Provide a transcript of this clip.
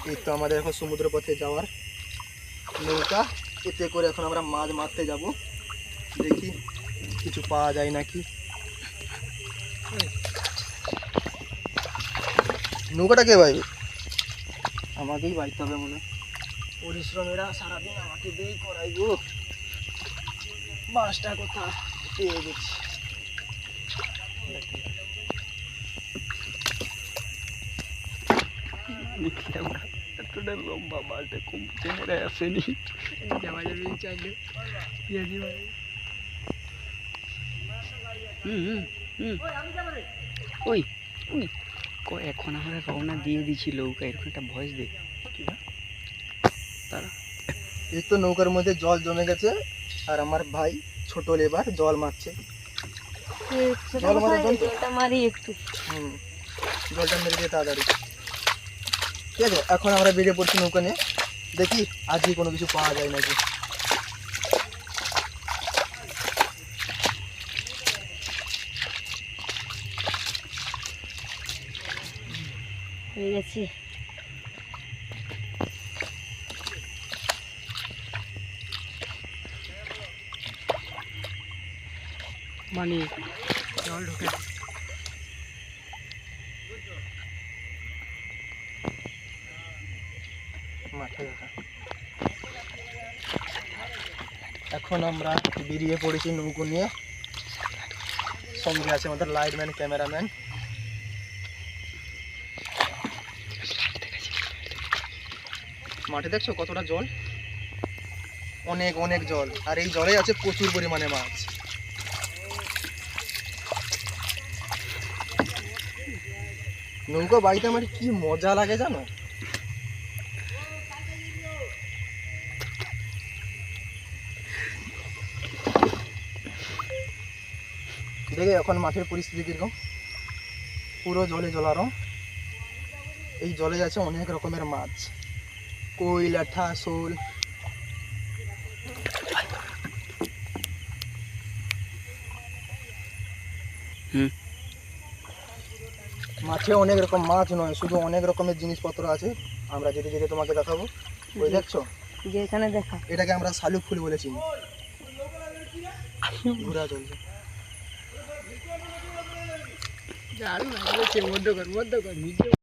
এই তো আমাদের এখন সমুদ্র পথে যাওয়ার নৌকা, এতে করে এখন আমরা মাছ মারতে যাব। দেখি কিছু পাওয়া যায় নাকি। নৌকাটা কে বাইবে? আমাকেই বাইতে হবে মনে হয়। পরিশ্রমেরা সারাদিন আমাকে দিয়েই করাই গো। মাছটা কোথা পেয়ে গেছি। এতটা লম্বা মাছটা কম চেনে আসেনি। যাওয়া যাবে চাইলে পেঁয়াজি ভাই। ওই ওই এখন আমরা রওনা দিয়ে দিচ্ছি নৌকা, এরকম একটা ভয়েস দে। তারা এই তো নৌকার মধ্যে জল জমে গেছে, আর আমার ভাই ছোট লেবার জল মারছে। জলটা মারি একটু। জলটা মেরে দিয়ে তাড়াতাড়ি। ঠিক আছে, এখন আমরা বেরিয়ে পড়ছি নৌকা নিয়ে। দেখি আজকে কোনো কিছু পাওয়া যায় নাকি। হয়ে গেছে। মানে জল ঢুকে মাঠে দেখা। এখন আমরা বেরিয়ে পড়েছি নৌকো নিয়ে। সঙ্গে আছে আমাদের লাইটম্যান, ক্যামেরাম্যান। মাঠে দেখছো কতটা জল, অনেক অনেক জল, আর এই জলে আছে প্রচুর পরিমাণে মাছ। নৌকা বাইতে আমার কি মজা লাগে জানো। দেখে এখন মাঠের পরিস্থিতি কিরকম, পুরো জলে জলারো। এই জলে আছে অনেক রকমের মাছ, কই, ল্যাঠা, শোল। মাছে অনেক রকম মাছ নয়, শুধু অনেক রকমের জিনিসপত্র আছে। আমরা যেতে যেতে তোমাকে দেখাবো। ওই দেখছো যেখানে দেখা, এটাকে আমরা শালুক ফুল বলেছি। ঘোরা চলছে। মধ্য কর